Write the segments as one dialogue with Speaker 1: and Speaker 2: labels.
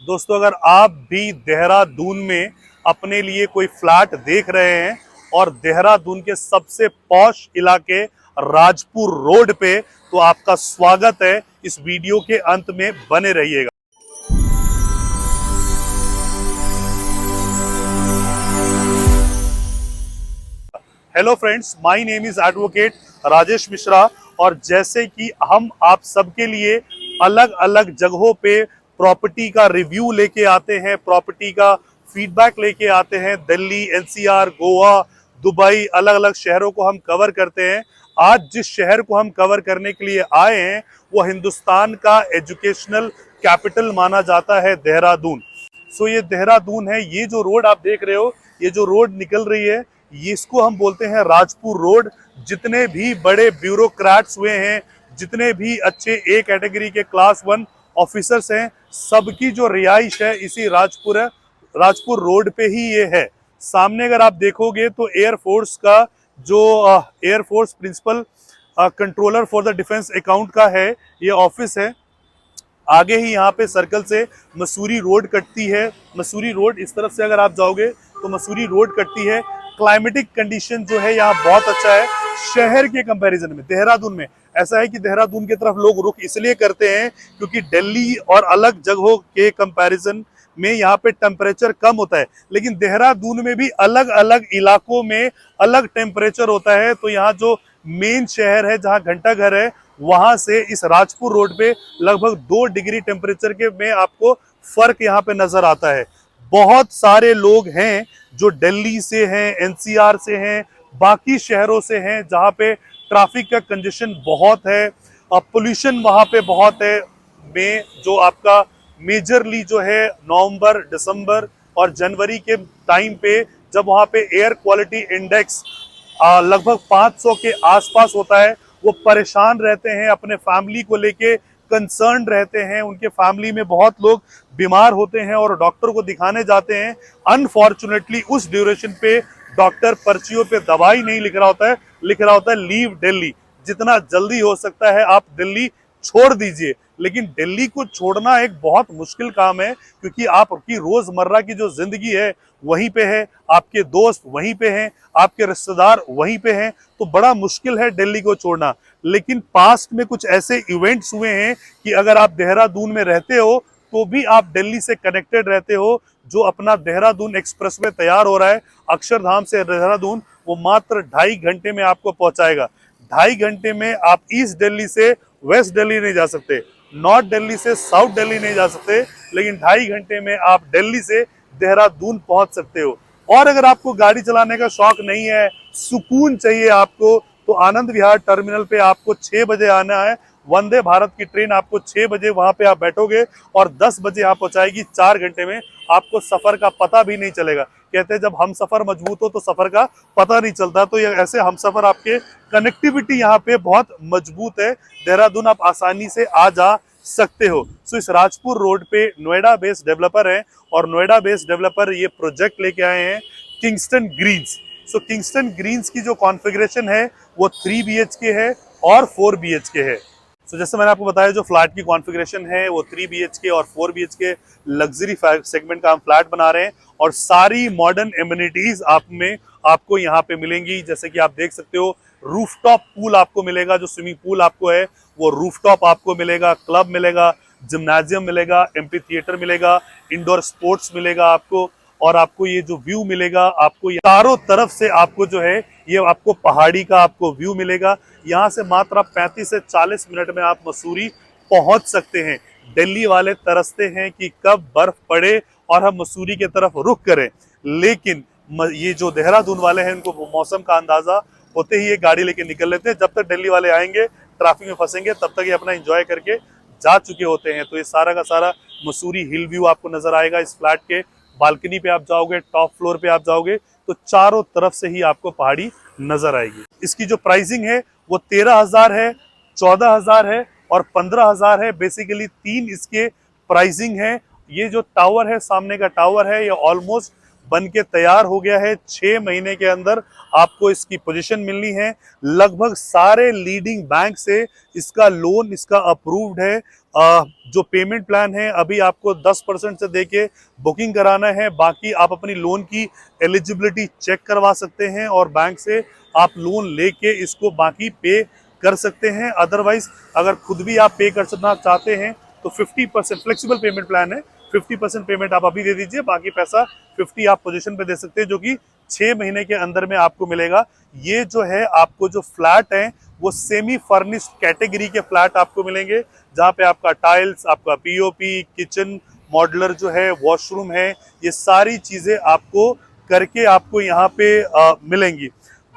Speaker 1: दोस्तों, अगर आप भी देहरादून में अपने लिए कोई फ्लैट देख रहे हैं और देहरादून के सबसे पॉश इलाके राजपुर रोड पे, तो आपका स्वागत है। इस वीडियो के अंत में बने रहिएगा। Hello friends, my name is advocate Rajesh Mishra. और जैसे कि हम आप सबके लिए अलग अलग जगहों पे प्रॉपर्टी का रिव्यू लेके आते हैं, प्रॉपर्टी का फीडबैक लेके आते हैं, दिल्ली, एनसीआर, गोवा, दुबई, अलग अलग शहरों को हम कवर करते हैं। आज जिस शहर को हम कवर करने के लिए आए हैं वो हिंदुस्तान का एजुकेशनल कैपिटल माना जाता है, देहरादून। सो ये देहरादून है। ये जो रोड आप देख रहे हो, ये जो रोड निकल रही है, ये इसको हम बोलते हैं राजपुर रोड। जितने भी बड़े ब्यूरोक्रेट्स हुए हैं, जितने भी अच्छे ए कैटेगरी के क्लास 1 ऑफिसर्स हैं, सबकी जो रिहाइश है इसी राजपुर रोड पे ही ये है। सामने अगर आप देखोगे तो एयरफोर्स का जो air force principal controller for the defence account का है, ये ऑफिस है। आगे ही यहाँ पे सर्कल से मसूरी रोड कटती है। मसूरी रोड इस तरफ से अगर आप जाओगे तो मसूरी रोड कटती है। क्लाइमेटिक कंडीशन जो है यहाँ बहुत अच्छा है शहर के कंपैरिजन में। देहरादून में ऐसा है कि देहरादून की तरफ लोग रुख इसलिए करते हैं क्योंकि दिल्ली और अलग जगहों के कंपैरिजन में यहाँ पे टेम्परेचर कम होता है, लेकिन देहरादून में भी अलग अलग इलाकों में अलग टेम्परेचर होता है। तो यहाँ जो मेन शहर है, जहाँ घंटा घर है, वहां से इस राजपुर रोड पे लगभग 2 डिग्री टेम्परेचर के में आपको फर्क यहाँ पे नजर आता है। बहुत सारे लोग हैं जो दिल्ली से हैं, एनसीआर से हैं, बाकी शहरों से हैं, जहाँ पे ट्रैफिक का कंजेशन बहुत है, पोल्यूशन वहां पे बहुत है। में जो आपका मेजरली जो है नवंबर, दिसंबर और जनवरी के टाइम पे, जब वहां पे एयर क्वालिटी इंडेक्स लगभग 500 के आसपास होता है, वो परेशान रहते हैं, अपने फैमिली को लेके कंसर्न रहते हैं। उनके फैमिली में बहुत लोग बीमार होते हैं और डॉक्टर को दिखाने जाते हैं। अनफॉर्चुनेटली उस ड्यूरेशन पे डॉक्टर पर्चियों पे दवाई नहीं लिख रहा होता है, लिख रहा होता है लीव दिल्ली। जितना जल्दी हो सकता है आप दिल्ली छोड़ दीजिए। लेकिन दिल्ली को छोड़ना एक बहुत मुश्किल काम है, क्योंकि आपकी रोजमर्रा की जो जिंदगी है वहीं पे है, आपके दोस्त वहीं पे हैं, आपके रिश्तेदार वहीं पे हैं, तो बड़ा मुश्किल है दिल्ली को छोड़ना। लेकिन पास्ट में कुछ ऐसे इवेंट्स हुए हैं कि अगर आप देहरादून में रहते हो तो भी आप दिल्ली से कनेक्टेड रहते हो। जो अपना देहरादून एक्सप्रेसवे तैयार हो रहा है अक्षरधाम से देहरादून, वो मात्र 2.5 घंटे में आपको पहुंचाएगा। 2.5 घंटे में आप ईस्ट दिल्ली से वेस्ट दिल्ली नहीं जा सकते, नॉर्थ दिल्ली से साउथ दिल्ली नहीं जा सकते, लेकिन 2.5 घंटे में आप दिल्ली से देहरादून पहुंच सकते हो। और अगर आपको गाड़ी चलाने का शौक नहीं है, सुकून चाहिए आपको, तो आनंद विहार टर्मिनल पे आपको 6 बजे आना है। वंदे भारत की ट्रेन आपको 6 बजे वहां पे आप बैठोगे और 10 बजे आप पहुंचाएगी। 4 घंटे में आपको सफर का पता भी नहीं चलेगा। कहते हैं जब हम सफर मजबूत हो तो सफर का पता नहीं चलता, तो ये ऐसे हम सफर आपके कनेक्टिविटी यहाँ पे बहुत मजबूत है। देहरादून आप आसानी से आ जा सकते हो। सो इस राजपुर रोड पे नोएडा बेस्ड डेवलपर है और नोएडा बेस्ड डेवलपर ये प्रोजेक्ट लेके आए हैं किंगस्टन ग्रीन्स। सो किंगस्टन ग्रीन्स की जो कॉन्फ़िगरेशन है वो 3 BHK है और 4 BHK है। सो जैसे मैंने आपको बताया, जो फ्लैट की कॉन्फ़िगरेशन है वो 3 BHK और 4 BHK लग्जरी सेगमेंट का हम फ्लैट बना रहे हैं। और सारी मॉडर्न एमिनिटीज आपको यहाँ पे मिलेंगी। जैसे कि आप देख सकते हो, रूफटॉप पूल आपको मिलेगा। जो स्विमिंग पूल आपको है वो रूफटॉप आपको मिलेगा, क्लब मिलेगा, जिम्नाजियम मिलेगा, एम्पी थिएटर मिलेगा, इंडोर स्पोर्ट्स मिलेगा आपको। और आपको ये जो व्यू मिलेगा, आपको चारों तरफ से आपको जो है ये आपको पहाड़ी का आपको व्यू मिलेगा। यहाँ से मात्र आप 35 से 40 मिनट में आप मसूरी पहुंच सकते हैं। दिल्ली वाले तरसते हैं कि कब बर्फ पड़े और हम मसूरी की तरफ रुख करें, लेकिन ये जो देहरादून वाले हैं इनको मौसम का अंदाजा होते ही ये गाड़ी लेके निकल लेते हैं। जब तक दिल्ली वाले आएंगे, ट्रैफिक में फंसेंगे, तब तक ये अपना एंजॉय करके जा चुके होते हैं। तो ये सारा का सारा मसूरी हिल व्यू आपको नजर आएगा। इस फ्लैट के बालकनी पे आप जाओगे, टॉप फ्लोर पे आप जाओगे तो चारों तरफ से ही आपको पहाड़ी नजर आएगी। इसकी जो प्राइसिंग है वो 13,000 है, 14,000 है और 15,000 है। बेसिकली 3 इसके प्राइसिंग है। ये जो टावर है, सामने का टावर है, ये ऑलमोस्ट बन के तैयार हो गया है। 6 महीने के अंदर आपको इसकी पोजीशन मिलनी है। लगभग सारे लीडिंग बैंक से इसका लोन इसका अप्रूव्ड है। जो पेमेंट प्लान है अभी आपको 10% से देके बुकिंग कराना है, बाकी आप अपनी लोन की एलिजिबिलिटी चेक करवा सकते हैं और बैंक से आप लोन लेके इसको बाकी पे कर सकते हैं। अदरवाइज अगर खुद भी आप पे करना चाहते हैं तो 50% फ्लेक्सिबल पेमेंट प्लान है, 50% पेमेंट आप अभी दे दीजिए, बाकी पैसा 50 आप पोजीशन पे दे सकते हैं, जो कि 6 महीने के अंदर में आपको मिलेगा। ये जो है आपको जो फ्लैट है वो सेमी फर्निश्ड कैटेगरी के फ्लैट आपको मिलेंगे, जहाँ पे आपका टाइल्स, आपका पीओपी, किचन मॉड्यूलर जो है, वॉशरूम है, ये सारी चीजें आपको करके आपको यहाँ पे मिलेंगी।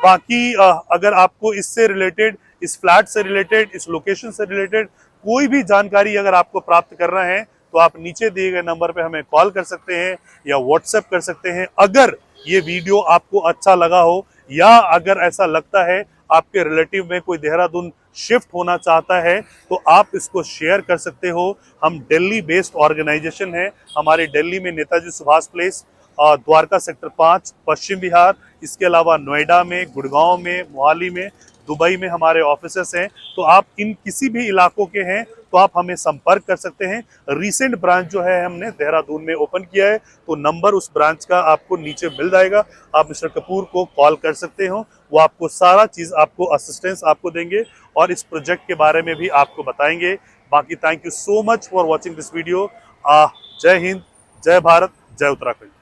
Speaker 1: बाकी अगर आपको इससे रिलेटेड, इस फ्लैट से रिलेटेड, इस लोकेशन से रिलेटेड कोई भी जानकारी अगर आपको प्राप्त करना है तो आप नीचे दिए गए नंबर पे हमें कॉल कर सकते हैं या व्हाट्सएप कर सकते हैं। अगर ये वीडियो आपको अच्छा लगा हो या अगर ऐसा लगता है आपके रिलेटिव में कोई देहरादून शिफ्ट होना चाहता है तो आप इसको शेयर कर सकते हो। हम दिल्ली बेस्ड ऑर्गेनाइजेशन है, हमारे दिल्ली में नेताजी सुभाष प्लेस, द्वारका सेक्टर 5, पश्चिम बिहार, इसके अलावा नोएडा में, गुड़गांव में, मोहाली में, दुबई में हमारे ऑफिसेस हैं। तो आप इन किसी भी इलाकों के हैं तो आप हमें संपर्क कर सकते हैं। रिसेंट ब्रांच जो है हमने देहरादून में ओपन किया है, तो नंबर उस ब्रांच का आपको नीचे मिल जाएगा। आप मिस्टर कपूर को कॉल कर सकते हो, वो आपको सारा चीज, आपको असिस्टेंस आपको देंगे और इस प्रोजेक्ट के बारे में भी आपको बताएंगे। बाकी thank you so much for watching this video. जय हिंद, जय भारत, जय उत्तराखंड।